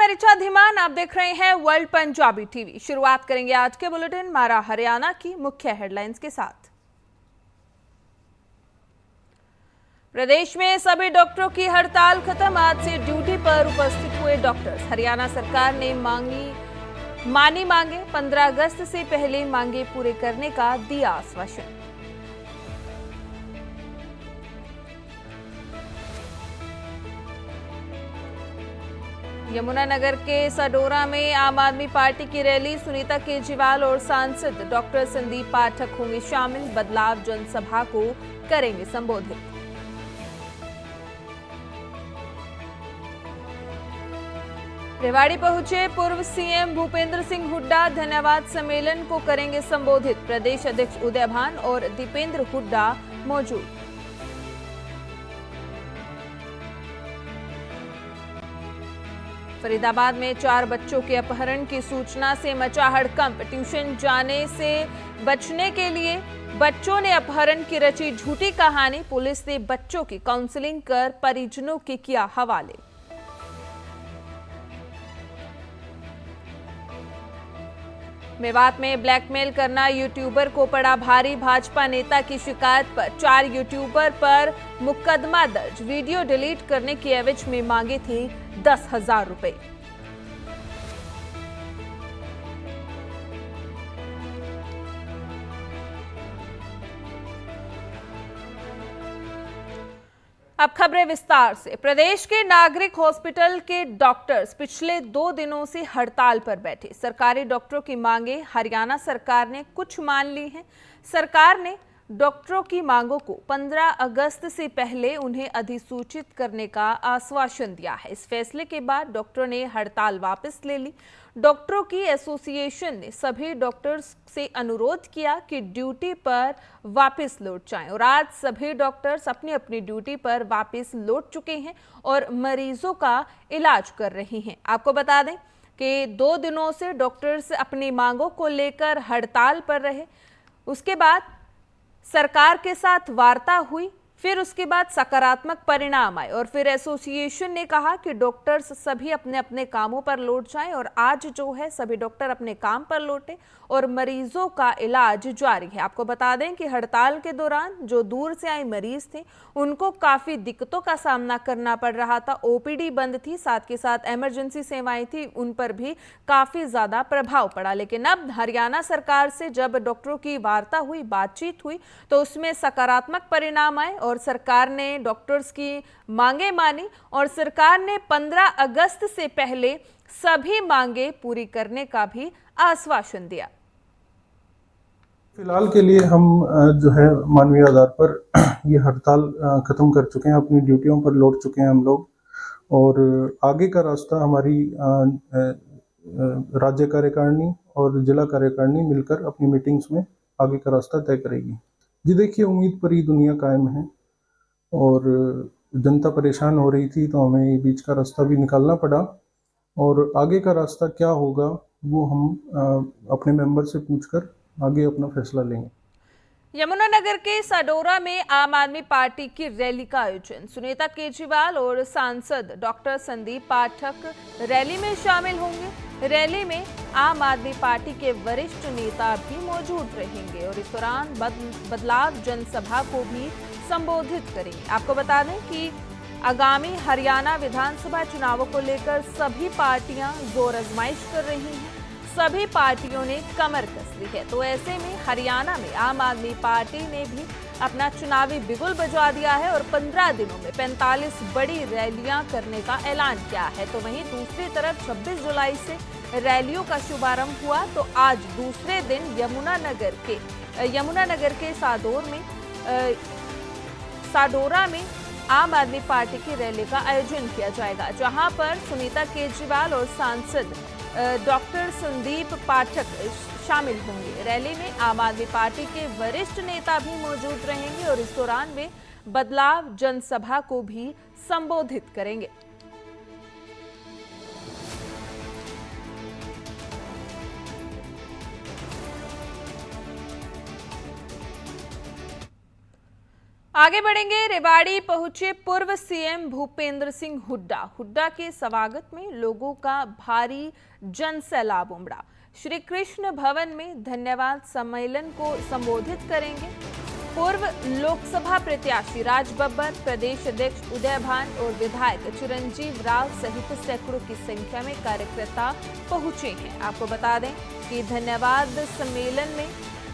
मैं रिचा धीमान, आप देख रहे हैं वर्ल्ड पंजाबी टीवी। शुरुआत करेंगे आज के बुलेटिन मारा हरियाणा की मुख्य हेडलाइंस के साथ। प्रदेश में सभी डॉक्टरों की हड़ताल खत्म, आज से ड्यूटी पर उपस्थित हुए डॉक्टर्स। हरियाणा सरकार ने मानी मांगे, 15 अगस्त से पहले मांगे पूरे करने का दिया आश्वासन। यमुनानगर के सडोरा में आम आदमी पार्टी की रैली, सुनीता केजरीवाल और सांसद डॉक्टर संदीप पाठक होंगे शामिल। बदलाव जनसभा को करेंगे संबोधित। रेवाड़ी पहुंचे पूर्व सीएम भूपेंद्र सिंह हुड्डा, धन्यवाद सम्मेलन को करेंगे संबोधित। प्रदेश अध्यक्ष उदय भान और दीपेंद्र हुड्डा मौजूद। फरीदाबाद में 4 बच्चों के अपहरण की सूचना से मचा हड़कंप। ट्यूशन जाने से बचने के लिए बच्चों ने अपहरण की रची झूठी कहानी। पुलिस ने बच्चों की काउंसलिंग कर परिजनों के किया हवाले। मेवात में ब्लैकमेल करना यूट्यूबर को पड़ा भारी, भाजपा नेता की शिकायत पर 4 यूट्यूबर पर मुकदमा दर्ज। वीडियो डिलीट करने की एवज में मांगे थे 10,000 रुपए। अब खबरें विस्तार से। प्रदेश के नागरिक हॉस्पिटल के डॉक्टर्स पिछले 2 दिनों से हड़ताल पर बैठे। सरकारी डॉक्टरों की मांगे हरियाणा सरकार ने कुछ मान ली हैं। सरकार ने डॉक्टरों की मांगों को 15 अगस्त से पहले उन्हें अधिसूचित करने का आश्वासन दिया है। इस फैसले के बाद डॉक्टरों ने हड़ताल वापस ले ली। डॉक्टरों की एसोसिएशन ने सभी डॉक्टर्स से अनुरोध किया कि ड्यूटी पर वापस लौट जाएं और आज सभी डॉक्टर्स अपनी अपनी ड्यूटी पर वापस लौट चुके हैं और मरीजों का इलाज कर रहे हैं। आपको बता दें कि 2 दिनों से डॉक्टर्स अपनी मांगों को लेकर हड़ताल पर रहे। उसके बाद सरकार के साथ वार्ता हुई, फिर उसके बाद सकारात्मक परिणाम आए और फिर एसोसिएशन ने कहा कि डॉक्टर्स सभी अपने अपने कामों पर लौट जाएं और आज जो है सभी डॉक्टर अपने काम पर लौटे और मरीजों का इलाज जारी है। आपको बता दें कि हड़ताल के दौरान जो दूर से आए मरीज थे उनको काफ़ी दिक्कतों का सामना करना पड़ रहा था। ओपीडी बंद थी, साथ के साथ इमरजेंसी सेवाएं थी, उन पर भी काफ़ी ज़्यादा प्रभाव पड़ा। लेकिन अब हरियाणा सरकार से जब डॉक्टरों की वार्ता हुई, बातचीत हुई, तो उसमें सकारात्मक परिणाम आए और सरकार ने डॉक्टर्स की मांगे मानी और सरकार ने 15 अगस्त से पहले सभी मांगे पूरी करने का भी आश्वासन दिया। फिलहाल के लिए हम जो है मानवीय आधार पर ये हड़ताल खत्म कर चुके हैं, अपनी ड्यूटियों पर लौट चुके हैं हम लोग और आगे का रास्ता हमारी राज्य कार्यकारिणी और जिला कार्यकारिणी मिलकर अपनी मीटिंग्स में आगे का रास्ता तय करेगी। जी देखिए, उम्मीद पर ही दुनिया कायम है और जनता परेशान हो रही थी तो हमें बीच का रास्ता भी निकालना पड़ा और आगे का रास्ता क्या होगा वो हम अपने मेंबर से पूछकर आगे अपना फैसला लेंगे। यमुनानगर के सडोरा में आम आदमी पार्टी की रैली का आयोजन। सुनीता केजरीवाल और सांसद डॉक्टर संदीप पाठक रैली में शामिल होंगे। रैली में आम आदमी पार्टी के वरिष्ठ नेता भी मौजूद रहेंगे और इस दौरान बदलाव जनसभा को भी संबोधित करेंगे। आपको बता दें कि आगामी हरियाणा विधानसभा चुनावों को लेकर सभी पार्टियां जोर आजमाइश कर रही हैं। सभी पार्टियों ने कमर कस ली है, तो ऐसे में हरियाणा में आम आदमी पार्टी ने भी अपना चुनावी बिगुल बजा दिया है और 15 दिनों में 45 बड़ी रैलियां करने का ऐलान किया है। तो वहीं दूसरी तरफ 26 जुलाई से रैलियों का शुभारंभ हुआ, तो आज दूसरे दिन यमुनानगर के साडोरा में आम आदमी पार्टी की रैली का आयोजन किया जाएगा, जहां पर सुनीता केजरीवाल और सांसद डॉक्टर संदीप पाठक शामिल होंगे। रैली में आम आदमी पार्टी के वरिष्ठ नेता भी मौजूद रहेंगे और इस दौरान वे बदलाव जनसभा को भी संबोधित करेंगे। आगे बढ़ेंगे। रेवाड़ी पहुंचे पूर्व सीएम भूपेंद्र सिंह हुड्डा। हुड्डा के स्वागत में लोगों का भारी जन सैलाब उमड़ा। श्री कृष्ण भवन में धन्यवाद सम्मेलन को संबोधित करेंगे। पूर्व लोकसभा प्रत्याशी राज बब्बर, प्रदेश अध्यक्ष उदय भान और विधायक चिरंजीव राव सहित सैकड़ों की संख्या में कार्यकर्ता पहुंचे हैं। आपको बता दें कि धन्यवाद सम्मेलन में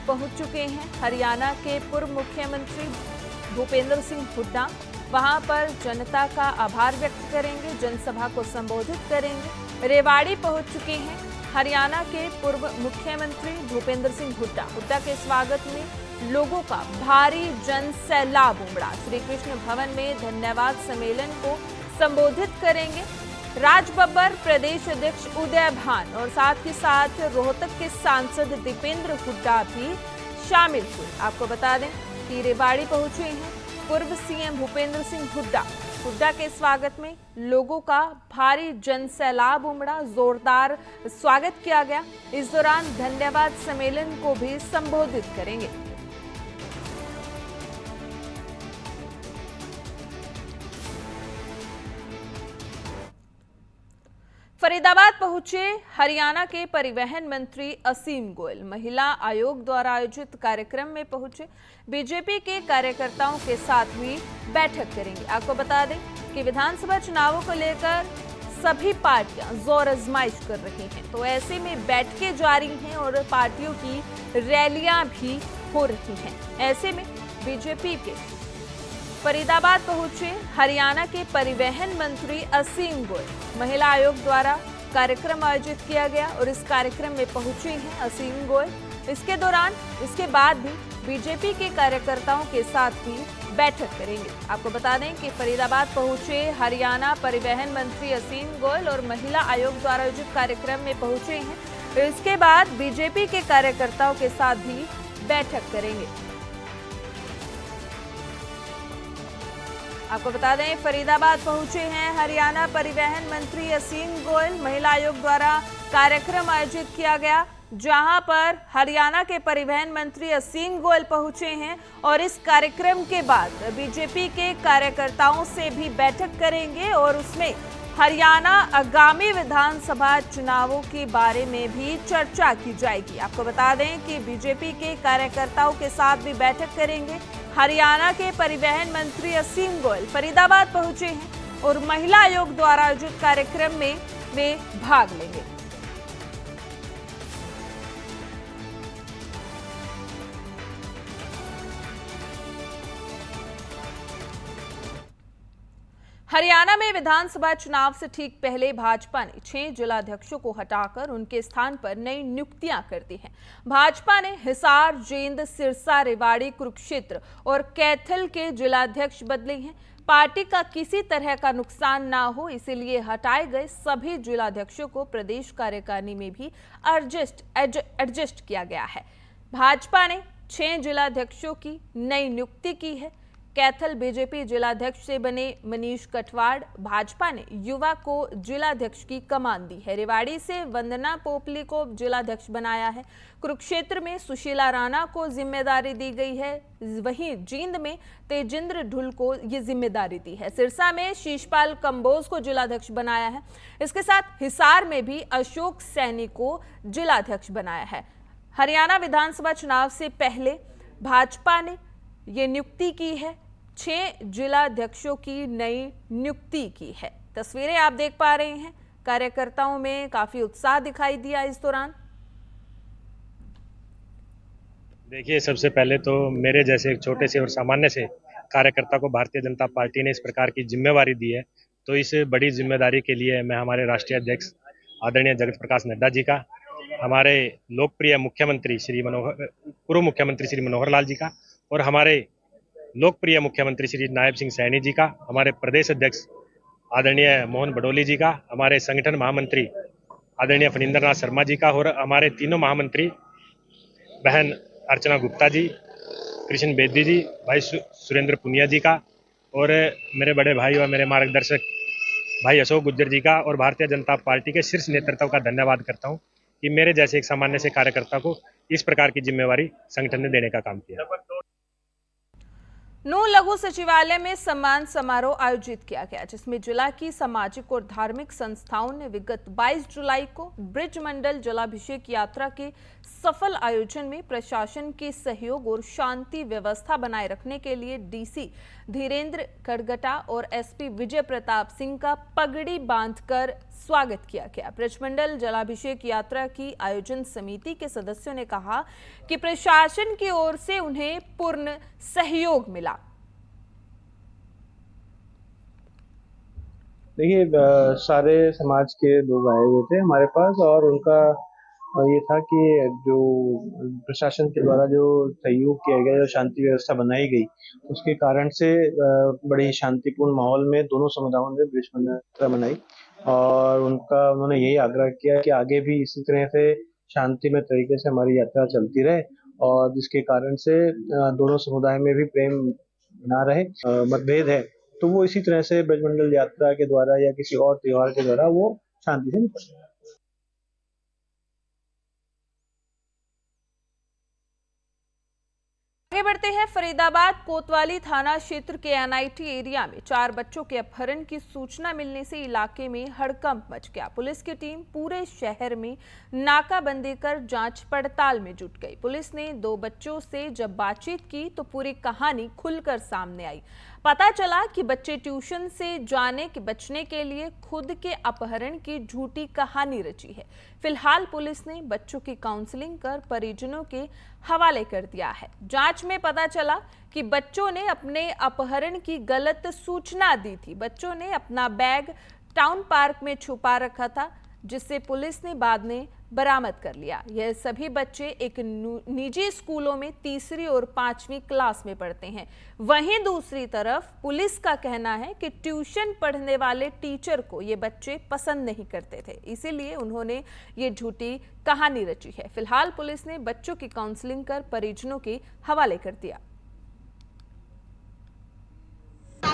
पहुंच चुके हैं हरियाणा के पूर्व मुख्यमंत्री भूपेंद्र सिंह हुड्डा। वहां पर जनता का आभार व्यक्त करेंगे, जनसभा को संबोधित करेंगे। रेवाड़ी पहुंच चुके हैं हरियाणा के पूर्व मुख्यमंत्री भूपेंद्र सिंह हुड्डा। हुड्डा के स्वागत में लोगों का भारी जन सैलाब उमड़ा। श्री कृष्ण भवन में धन्यवाद सम्मेलन को संबोधित करेंगे राज बब्बर, प्रदेश अध्यक्ष उदय भान और साथ ही साथ रोहतक के सांसद दीपेंद्र हुड्डा भी शामिल हुए। आपको बता दें कि रेवाड़ी पहुंचे हैं पूर्व सीएम भूपेंद्र सिंह हुड्डा। हुड्डा के स्वागत में लोगों का भारी जन सैलाब उमड़ा, जोरदार स्वागत किया गया। इस दौरान धन्यवाद सम्मेलन को भी संबोधित करेंगे। फरीदाबाद पहुंचे हरियाणा के परिवहन मंत्री असीम गोयल। महिला आयोग द्वारा आयोजित कार्यक्रम में पहुंचे बीजेपी के कार्यकर्ताओं के साथ भी बैठक करेंगे। आपको बता दें कि विधानसभा चुनावों को लेकर सभी पार्टियां जोर आजमाइश कर रही हैं, तो ऐसे में बैठकें जारी हैं और पार्टियों की रैलियां भी हो रही हैं। ऐसे में बीजेपी के फरीदाबाद पहुंचे हरियाणा के परिवहन मंत्री असीम गोयल। महिला आयोग द्वारा कार्यक्रम आयोजित किया गया और इस कार्यक्रम में पहुंचे हैं असीम गोयल। इसके बाद भी बीजेपी के कार्यकर्ताओं के साथ भी बैठक करेंगे। आपको बता दें कि फरीदाबाद पहुंचे हरियाणा परिवहन मंत्री असीम गोयल और महिला आयोग द्वारा आयोजित कार्यक्रम में पहुंचे हैं। इसके बाद बीजेपी के कार्यकर्ताओं के साथ भी बैठक करेंगे। आपको बता दें फरीदाबाद पहुंचे हैं हरियाणा परिवहन मंत्री असीम गोयल। महिला आयोग द्वारा कार्यक्रम आयोजित किया गया, जहां पर हरियाणा के परिवहन मंत्री असीम गोयल पहुंचे हैं और इस कार्यक्रम के बाद बीजेपी के कार्यकर्ताओं से भी बैठक करेंगे और उसमें हरियाणा आगामी विधानसभा चुनावों के बारे में भी चर्चा की जाएगी। आपको बता दें कि बीजेपी के कार्यकर्ताओं के साथ भी बैठक करेंगे हरियाणा के परिवहन मंत्री असीम गोयल। फरीदाबाद पहुंचे हैं और महिला आयोग द्वारा आयोजित कार्यक्रम में वे भाग लेंगे। हरियाणा में विधानसभा चुनाव से ठीक पहले भाजपा ने 6 जिलाध्यक्षों को हटाकर उनके स्थान पर नई नियुक्तियां कर दी हैं। भाजपा ने हिसार, जींद, सिरसा, रेवाड़ी, कुरुक्षेत्र और कैथल के जिलाध्यक्ष बदले हैं। पार्टी का किसी तरह का नुकसान ना हो, इसीलिए हटाए गए सभी जिलाध्यक्षों को प्रदेश कार्यकारिणी में भी एडजस्ट किया गया है। भाजपा ने 6 जिलाध्यक्षों की नई नियुक्ति की है। कैथल बीजेपी जिलाध्यक्ष से बने मनीष कटवाड़। भाजपा ने युवा को जिलाध्यक्ष की कमान दी है। रेवाड़ी से वंदना पोपली को जिलाध्यक्ष बनाया है। कुरुक्षेत्र में सुशीला राणा को जिम्मेदारी दी गई है। वहीं जींद में तेजिंद्र ढुल को ये जिम्मेदारी दी है। सिरसा में शीशपाल कंबोज को जिलाध्यक्ष बनाया है। इसके साथ हिसार में भी अशोक सैनी को जिलाध्यक्ष बनाया है। हरियाणा विधानसभा चुनाव से पहले भाजपा ने ये नियुक्ति की है। 6 जिलाध्यक्षों की नई नियुक्ति की है। तस्वीरें आप देख पा रहे हैं। कार्यकर्ताओं में काफी उत्साह दिखाई दिया इस दौरान। देखिए, सबसे पहले तो मेरे जैसे एक छोटे से और सामान्य से कार्यकर्ता को भारतीय जनता पार्टी ने इस प्रकार की जिम्मेवारी दी है, तो इस बड़ी जिम्मेदारी के लिए मैं हमारे राष्ट्रीय अध्यक्ष आदरणीय जगत प्रकाश नड्डा जी का, हमारे लोकप्रिय मुख्यमंत्री पूर्व मुख्यमंत्री श्री मनोहर लाल जी का और हमारे लोकप्रिय मुख्यमंत्री श्री नायब सिंह सैनी जी का, हमारे प्रदेश अध्यक्ष आदरणीय मोहन बडोली जी का, हमारे संगठन महामंत्री आदरणीय फणींद्र नाथ शर्मा जी का और हमारे तीनों महामंत्री बहन अर्चना गुप्ता जी, कृष्ण बेदी जी, भाई सुरेंद्र पुनिया जी का और मेरे बड़े भाई और मेरे मार्गदर्शक भाई अशोक गुज्जर जी का और भारतीय जनता पार्टी के शीर्ष नेतृत्व का धन्यवाद करता हूं कि मेरे जैसे एक सामान्य से कार्यकर्ता को इस प्रकार की जिम्मेवारी संगठन ने देने का काम किया। नूह लघु सचिवालय में सम्मान समारोह आयोजित किया गया, जिसमें जिला की सामाजिक और धार्मिक संस्थाओं ने विगत 22 जुलाई को ब्रिज मंडल जलाभिषेक यात्रा के सफल आयोजन में प्रशासन के सहयोग और शांति व्यवस्था बनाए रखने के लिए डीसी धीरेन्द्र खड़गटा और एसपी विजय प्रताप सिंह का पगड़ी बांधकर स्वागत किया गया। ब्रजमंडल जलाभिषेक यात्रा की आयोजन समिति के सदस्यों ने कहा कि प्रशासन की ओर से उन्हें पूर्ण सहयोग मिला। देखिए, सारे समाज के लोग आए हुए थे हमारे पास, और उनका ये था कि जो प्रशासन के द्वारा जो सहयोग किया गया, जो शांति व्यवस्था बनाई गई, उसके कारण से बड़ी शांतिपूर्ण माहौल में दोनों समुदायों ने ब्रजमंडल यात्रा मनाई। और उन्होंने यही आग्रह किया कि आगे भी इसी तरह से शांतिमय तरीके से हमारी यात्रा चलती रहे, और जिसके कारण से दोनों समुदाय में भी प्रेम बना रहे। मतभेद है तो वो इसी तरह से ब्रजमंडल यात्रा के द्वारा या किसी और त्योहार के द्वारा वो शांति से निपट जाए। आगे बढ़ते हैं। फरीदाबाद कोतवाली थाना क्षेत्र के एनआईटी एरिया में 4 बच्चों के अपहरण की सूचना मिलने से इलाके में हड़कंप मच गया। पुलिस की टीम पूरे शहर में नाकाबंदी कर जांच पड़ताल में जुट गई। पुलिस ने 2 बच्चों से जब बातचीत की तो पूरी कहानी खुलकर सामने आई। पता चला कि बच्चे ट्यूशन से जाने के बचने के लिए खुद के अपहरण की झूठी कहानी रची है। फिलहाल पुलिस ने बच्चों की काउंसलिंग कर परिजनों के हवाले कर दिया है। जांच में पता चला कि बच्चों ने अपने अपहरण की गलत सूचना दी थी। बच्चों ने अपना बैग टाउन पार्क में छुपा रखा था, जिससे पुलिस ने बाद में बरामद कर लिया। यह सभी बच्चे एक निजी स्कूलों में 3री और 5वीं क्लास में पढ़ते हैं। वहीं दूसरी तरफ पुलिस का कहना है कि ट्यूशन पढ़ने वाले टीचर को ये बच्चे पसंद नहीं करते थे, इसीलिए उन्होंने ये झूठी कहानी रची है। फिलहाल पुलिस ने बच्चों की काउंसलिंग कर परिजनों के हवाले कर दिया।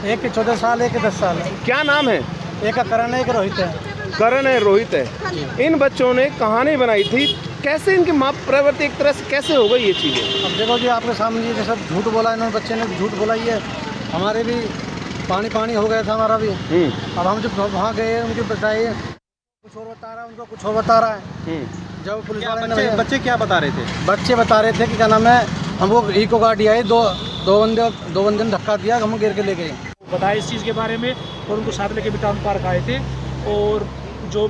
एक के 14 साल, एक के 10 साल है। क्या नाम है? एक का करण है, एक रोहित है। करण है, रोहित है। इन बच्चों ने कहानी बनाई थी, कैसे इनकी माँ प्रवृत्ति एक तरह से कैसे हो गई ये चीजें? अब देखो जी, आपके सामने ये सब झूठ बोला, इन्होंने बच्चे ने झूठ बोला ही है। हमारे भी पानी पानी हो गया था हमारा भी। अब हम जब वहाँ गए, उनके बताए कुछ और बता रहा है, उनको कुछ और बता रहा है। जब पुलिस वाले बच्चे क्या बता रहे थे? बच्चे बता रहे थे कि क्या नाम है, हमको इको गाड़ी आई, दो बंदे ने धक्का दिया, हम गिर के ले गए। बताया इस चीज़ के बारे में, और उनको साथ लेके भी टाउन पार्क आए थे, और जो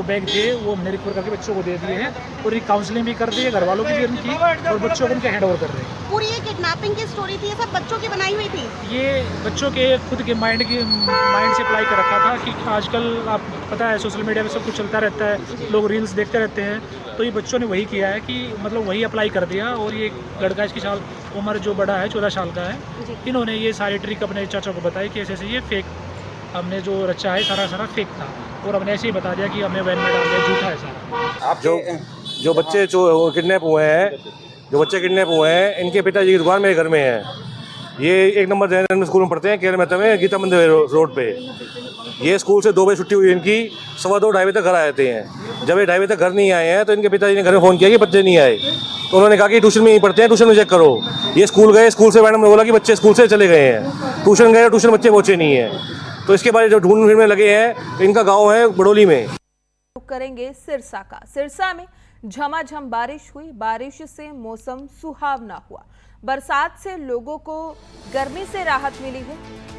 बैग थे वो हमने रिकवर करके बच्चों को दे दिए हैं, और एक काउंसलिंग भी कर दी है, घर वालों की भी उनकी, और बच्चों को उनके हैंड ओवर कर रहे हैं। पूरी ये किडनैपिंग की स्टोरी थी, ये सब बच्चों की बनाई हुई थी। ये बच्चों के खुद के माइंड से अप्लाई कर रखा था कि आजकल आप पता है सोशल मीडिया में सब कुछ चलता रहता है, लोग रील्स देखते रहते हैं, तो ये बच्चों ने वही किया है कि मतलब वही अप्लाई कर दिया। और ये लड़का, इसकी उम्र जो बड़ा है 14 साल का है, इन्होंने ये सारी ट्रिक अपने चाचा को बताई कि ऐसे ये फेक, हमने जो रचा है सारा फेक था, और हमने ऐसे ही बता दिया कि हमें वैन में डाल दिया, झूठा है सारा। आप जो बच्चे किडनैप हुए हैं, इनके पिताजी की दुकान मेरे घर में है। ये 1 नंबर जैन स्कूल में पढ़ते हैं, केरल मेहता में, गीता मंदिर रोड पे। ये स्कूल से 2 बजे छुट्टी हुई इनकी, 2:15 ढाई बजे तक घर आए हैं। जब ये 2:30 बजे तक घर नहीं आए हैं तो इनके पिताजी ने घर में फ़ोन किया कि बच्चे नहीं आए, तो उन्होंने कहा कि ट्यूशन में नहीं पढ़ते हैं, ट्यूशन में चेक करो। ये स्कूल गए, स्कूल से मैडम ने बोला कि बच्चे स्कूल से चले गए हैं। ट्यूशन गए, ट्यूशन बच्चे पहुँचे नहीं हैं। तो इसके बारे जो ढूंढ में लगे हैं, इनका गाँव है बड़ोली में। करेंगे सिरसा का। सिरसा में झमाझम बारिश हुई। बारिश से मौसम सुहावना हुआ। बरसात से लोगों को गर्मी से राहत मिली है।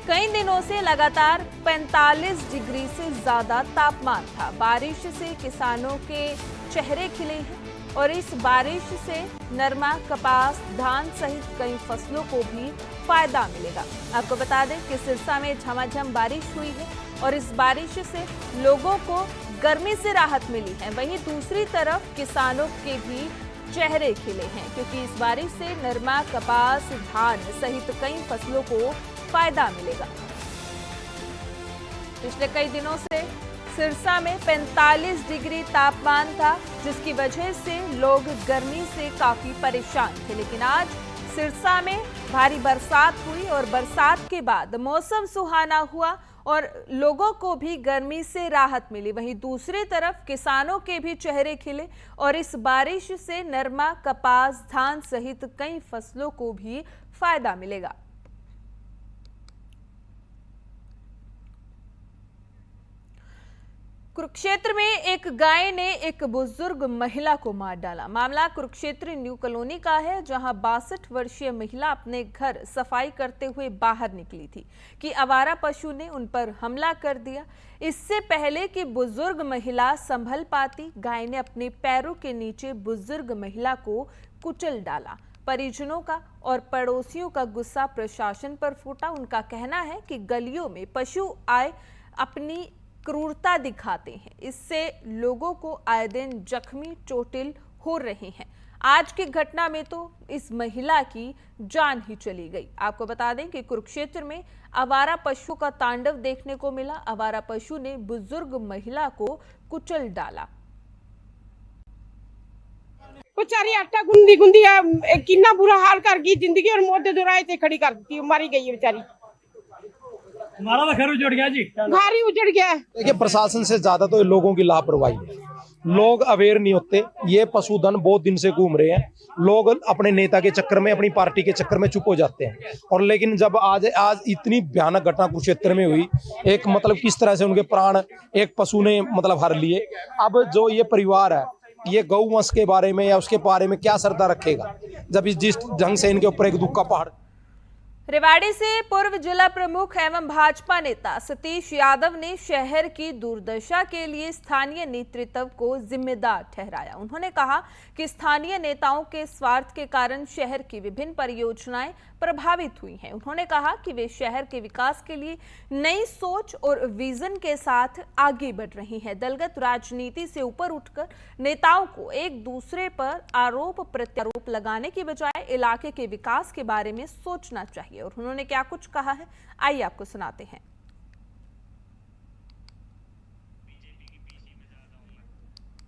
कई दिनों से लगातार 45 डिग्री से ज्यादा तापमान था। बारिश से किसानों के चेहरे खिले हैं, और इस बारिश से नरमा, कपास, धान सहित कई फसलों को भी फायदा मिलेगा। आपको बता दें कि सिरसा में झमाझम बारिश हुई है, और इस बारिश से लोगों को गर्मी से राहत मिली है। वहीं दूसरी तरफ किसानों के भी चेहरे खिले हैं, क्योंकि इस बारिश से नरमा, कपास, धान सहित कई फसलों को फायदा मिलेगा। पिछले कई दिनों से सिरसा में 45 डिग्री तापमान था, जिसकी वजह से लोग गर्मी से काफी परेशान थे। लेकिन आज सिरसा में भारी बरसात हुई, और बरसात के बाद मौसम सुहाना हुआ और लोगों को भी गर्मी से राहत मिली। वहीं दूसरी तरफ किसानों के भी चेहरे खिले, और इस बारिश से नरमा, कपास, धान सहित कई फसलों को भी फायदा मिलेगा। कुरुक्षेत्र में एक गाय ने एक बुजुर्ग महिला को मार डाला। मामला कुरुक्षेत्र न्यू कॉलोनी का है, जहां 62 वर्षीय महिला अपने घर सफाई करते हुए बाहर निकली थी कि आवारा पशु ने उन पर हमला कर दिया। इससे पहले कि बुजुर्ग महिला संभल पाती, गाय ने अपने पैरों के नीचे बुजुर्ग महिला को कुचल डाला। परिजनों का और पड़ोसियों का गुस्सा प्रशासन पर फूटा। उनका कहना है कि गलियों में पशु आए अपनी क्रूरता दिखाते हैं, इससे लोगों को आए दिन जख्मी चोटिल हो रहे हैं। आज की घटना में तो इस महिला की जान ही चली गई। आपको बता दें कि कुरुक्षेत्र में आवारा पशु का तांडव देखने को मिला। आवारा पशु ने बुजुर्ग महिला को कुचल डाला। बेचारी आटा गुंदी गुंदी कितना बुरा हाल कर गई, जिंदगी और मौत दोराए थे खड़ी कर दी, मारी गई है बेचारी। हमारा तो घर उजड़ गया जी, घर ही उजड़ गया है। देखिए, प्रशासन से ज्यादा तो लोगों की लापरवाही है। लोग अवेयर नहीं होते। ये पशुधन बहुत दिन से घूम रहे हैं। लोग अपने नेता के चक्कर में, अपनी पार्टी के चक्कर में चुप हो जाते हैं। और लेकिन जब आज इतनी भयानक घटना कुरुक्षेत्र में हुई, एक मतलब किस तरह से उनके प्राण एक पशु ने मतलब हर लिए। अब जो ये परिवार है, ये गौवंश के बारे में या उसके बारे में क्या श्रद्धा रखेगा, जब जिस ढंग से इनके ऊपर एक दुख का पहाड़। रेवाड़ी से पूर्व जिला प्रमुख एवं भाजपा नेता सतीश यादव ने शहर की दुर्दशा के लिए स्थानीय नेतृत्व को जिम्मेदार ठहराया। उन्होंने कहा कि स्थानीय नेताओं के स्वार्थ के कारण शहर की विभिन्न परियोजनाएं प्रभावित हुई हैं। उन्होंने कहा कि वे शहर के विकास के लिए नई सोच और विजन के साथ आगे बढ़ रही हैं। दलगत राजनीति से ऊपर उठकर नेताओं को एक दूसरे पर आरोप प्रत्यारोप लगाने की बजाय इलाके के विकास के बारे में सोचना चाहिए। और उन्होंने क्या कुछ कहा है, आइए आपको सुनाते हैं।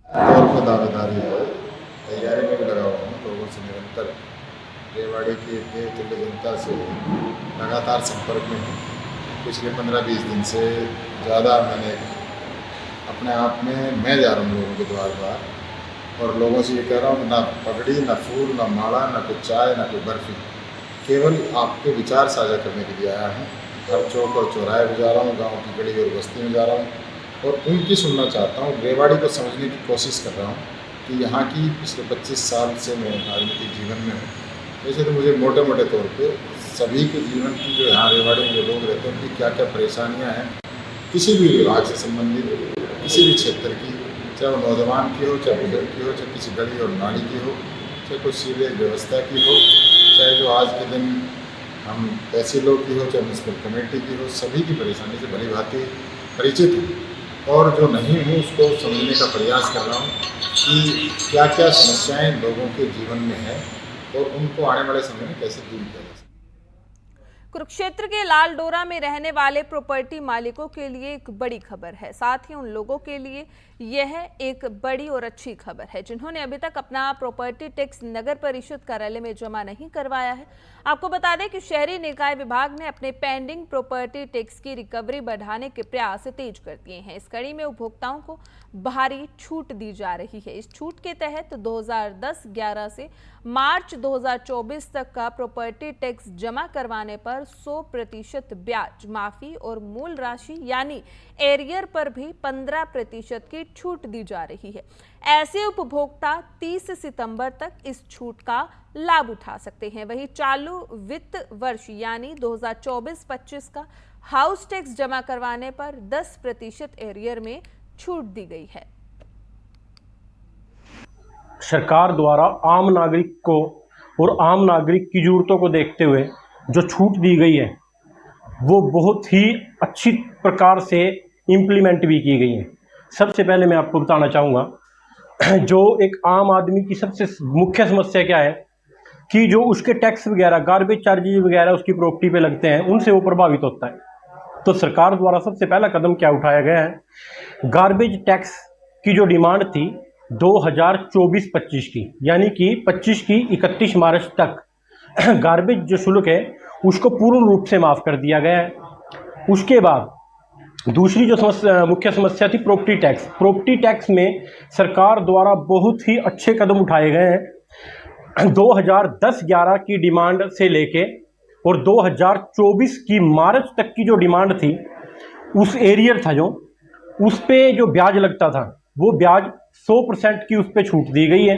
और को दावेदारी है, तैयारी में भी लगा हुआ हूँ। लोगों से निरंतर रेवाड़ी की तुल्य जनता से लगातार संपर्क में हूँ। पिछले 15-20 दिन से ज़्यादा मैंने अपने आप में मैं जा रहा हूँ लोगों के द्वार द्वार और लोगों से ये कह रहा हूँ, ना पगड़ी, ना फूल, ना माला, ना कोई चाय, ना कोई बर्फी, केवल आपके विचार साझा करने के लिए आया हूँ। हर चौक और चौराहे में जा रहा हूँ, गाँव की गली और बस्ती में जा रहा हूँ और उनकी सुनना चाहता हूँ। रेवाड़ी को समझने की कोशिश कर रहा हूँ कि यहाँ की पिछले 25 साल से मैं राजनीतिक जीवन में हूँ। वैसे तो मुझे मोटे मोटे तौर पे सभी के जीवन की जो यहाँ रेवाड़ी में जो लोग रहते हैं उनकी क्या क्या परेशानियाँ हैं, किसी भी विभाग से संबंधित किसी भी क्षेत्र की, चाहे वो नौजवान की हो, चाहे बुजुर्ग की हो, चाहे किसी गली और नाली की हो, चाहे कोई सीवरेज व्यवस्था की हो, चाहे जो आज के दिन हम तहसीलों की हो, चाहे म्यूनसिपल कमेटी की हो, सभी की परेशानी से भली भांति परिचित हूँ और जो नहीं हूँ उसको समझने का प्रयास कर रहा हूँ कि क्या क्या समस्याएं लोगों के जीवन में है और उनको आने वाले समय में कैसे दूर किया जा सकता है। कुरुक्षेत्र के लाल डोरा में रहने वाले प्रॉपर्टी मालिकों के लिए एक बड़ी खबर है। साथ ही उन लोगों के लिए यह एक बड़ी और अच्छी खबर है जिन्होंने अभी तक अपना प्रॉपर्टी टैक्स नगर परिषद कार्यालय में जमा नहीं करवाया है। आपको बता दें कि शहरी निकाय विभाग ने अपने पेंडिंग प्रॉपर्टी टैक्स की रिकवरी बढ़ाने के प्रयास तेज कर दिए हैं। इस कड़ी में उपभोक्ताओं को भारी छूट दी जा रही है। इस छूट के तहत 2010-11 से मार्च 2024 तक का प्रॉपर्टी टैक्स जमा करवाने पर 100% ब्याज माफी और मूल राशि यानी एरियर पर भी 15% की छूट दी जा रही है। ऐसे उपभोक्ता 30 सितंबर तक इस छूट का लाभ उठा सकते हैं। वहीं चालू वित्त वर्ष यानी 2024-25 का हाउस टैक्स जमा करवाने पर 10% एरियर में छूट दी गई है। सरकार द्वारा आम नागरिक को और आम नागरिक की जरूरतों को देखते हुए जो छूट दी गई है वो बहुत ही अच्छी प्रकार से इम्प्लीमेंट भी की गई है। सबसे पहले मैं आपको बताना चाहूँगा जो एक आम आदमी की सबसे मुख्य समस्या क्या है कि जो उसके टैक्स वगैरह गार्बेज चार्जेज वगैरह उसकी प्रॉपर्टी पे लगते हैं उनसे वो प्रभावित होता है। तो सरकार द्वारा सबसे पहला कदम क्या उठाया गया है, गार्बेज टैक्स की जो डिमांड थी 2024-25 की यानी कि 25 की 31 मार्च तक गार्बेज जो शुल्क है उसको पूर्ण रूप से माफ़ कर दिया गया है। उसके बाद दूसरी जो मुख्य समस्या थी प्रॉपर्टी टैक्स। प्रॉपर्टी टैक्स में सरकार द्वारा बहुत ही अच्छे कदम उठाए गए हैं। 2010-11 की डिमांड से लेके और 2024 की मार्च तक की जो डिमांड थी उस एरियर था जो उस पे जो ब्याज लगता था वो ब्याज 100% की उस पे छूट दी गई है।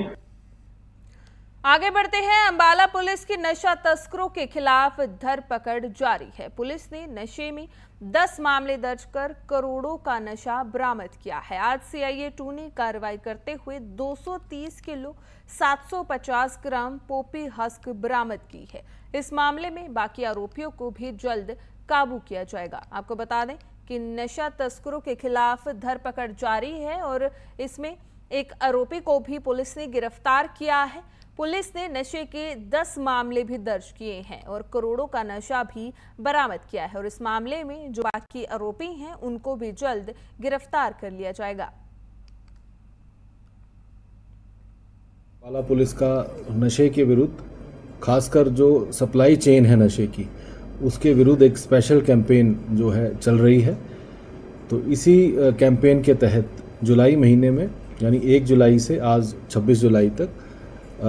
आगे बढ़ते हैं। अंबाला पुलिस की नशा तस्करों के खिलाफ धरपकड़ जारी है। पुलिस ने नशे में 10 मामले दर्ज कर करोड़ों का नशा बरामद किया है। आज सीआईए 2 ने कार्रवाई करते हुए 230 किलो 750 ग्राम पोपी हस्क बरामद की है। इस मामले में बाकी आरोपियों को भी जल्द काबू किया जाएगा। आपको बता दें कि नशा तस्करों के खिलाफ धरपकड़ जारी है और इसमें एक आरोपी को भी पुलिस ने गिरफ्तार किया है। पुलिस ने नशे के 10 मामले भी दर्ज किए हैं और करोड़ों का नशा भी बरामद किया है और इस मामले में जो बाकी आरोपी हैं उनको भी जल्द गिरफ्तार कर लिया जाएगा। अंबाला पुलिस का नशे के विरुद्ध, खासकर जो सप्लाई चेन है नशे की, उसके विरुद्ध एक स्पेशल कैंपेन जो है चल रही है। तो इसी कैंपेन के तहत जुलाई महीने में यानी 1 जुलाई से आज 26 जुलाई तक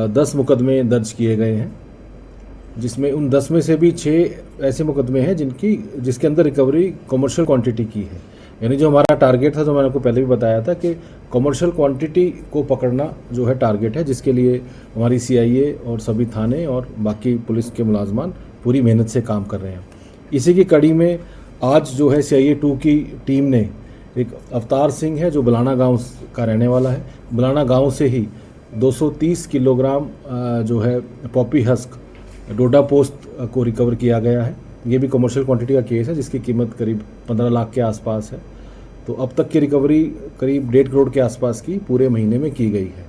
10 मुकदमे दर्ज किए गए हैं, जिसमें उन 10 में से भी 6 ऐसे मुकदमे हैं जिसके अंदर रिकवरी कमर्शियल क्वांटिटी की है। यानी जो हमारा टारगेट था, जो मैंने आपको पहले भी बताया था कि कमर्शियल क्वांटिटी को पकड़ना जो है टारगेट है, जिसके लिए हमारी सीआईए और सभी थाने और बाकी पुलिस के मुलाजमान पूरी मेहनत से काम कर रहे हैं। इसी की कड़ी में आज जो है सीआईए 2 की टीम ने एक अवतार सिंह है जो बलाना गांव का रहने वाला है, बलाना गांव से ही 230 किलोग्राम जो है पॉपी हस्क डोडा पोस्ट को रिकवर किया गया है। ये भी कमर्शियल क्वांटिटी का केस है जिसकी कीमत करीब 15 लाख के आसपास है। तो अब तक की रिकवरी करीब 1.5 करोड़ के आसपास की पूरे महीने में की गई है।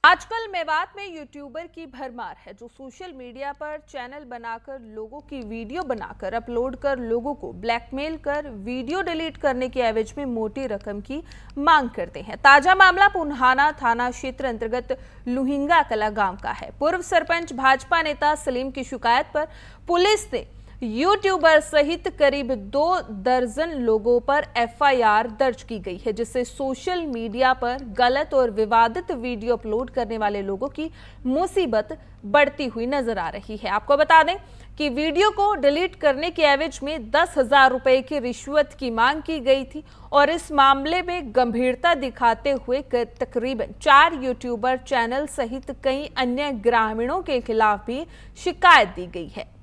आजकल मेवात में यूट्यूबर की भरमार है जो सोशल मीडिया पर चैनल बनाकर लोगों की वीडियो बनाकर अपलोड कर लोगों को ब्लैकमेल कर वीडियो डिलीट करने के एवज में मोटी रकम की मांग करते हैं। ताजा मामला पुन्हाना थाना क्षेत्र अंतर्गत लुहिंगा कला गांव का है। पूर्व सरपंच भाजपा नेता सलीम की शिकायत पर पुलिस ने यूट्यूबर सहित करीब 2 दर्जन लोगों पर एफआईआर दर्ज की गई है, जिससे सोशल मीडिया पर गलत और विवादित वीडियो अपलोड करने वाले लोगों की मुसीबत बढ़ती हुई नजर आ रही है। आपको बता दें कि वीडियो को डिलीट करने के एवज में 10,000 रुपए की रिश्वत की मांग की गई थी और इस मामले में गंभीरता दिखाते हुए तकरीबन 4 यूट्यूबर चैनल सहित कई अन्य ग्रामीणों के खिलाफ भी शिकायत दी गई है।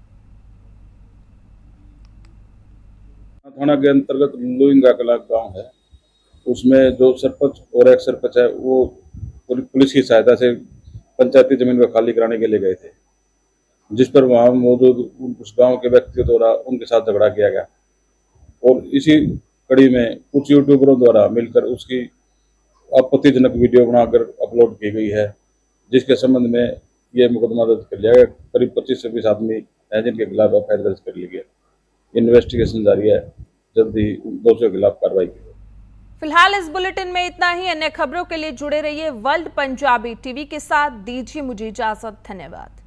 थाना के अंतर्गत लुहिंगा कला गांव है, उसमें जो सरपंच और एक सरपंच है वो पुलिस की सहायता से पंचायती जमीन को खाली कराने के लिए गए थे, जिस पर वहां मौजूद उस गांव के व्यक्ति द्वारा उनके साथ झगड़ा किया गया और इसी कड़ी में कुछ यूट्यूबरों द्वारा मिलकर उसकी आपत्तिजनक वीडियो बनाकर अपलोड की गई है, जिसके संबंध में ये मुकदमा दर्ज कर लिया गया। करीब 25 से 20 आदमी हैं जिनके खिलाफ एफआईआर दर्ज कर ली गई। इन्वेस्टिगेशन जारी है, जल्द ही दोषियों के खिलाफ कार्रवाई की। फिलहाल इस बुलेटिन में इतना ही। अन्य खबरों के लिए जुड़े रहिए वर्ल्ड पंजाबी टीवी के साथ। दीजिए मुझे इजाजत। धन्यवाद।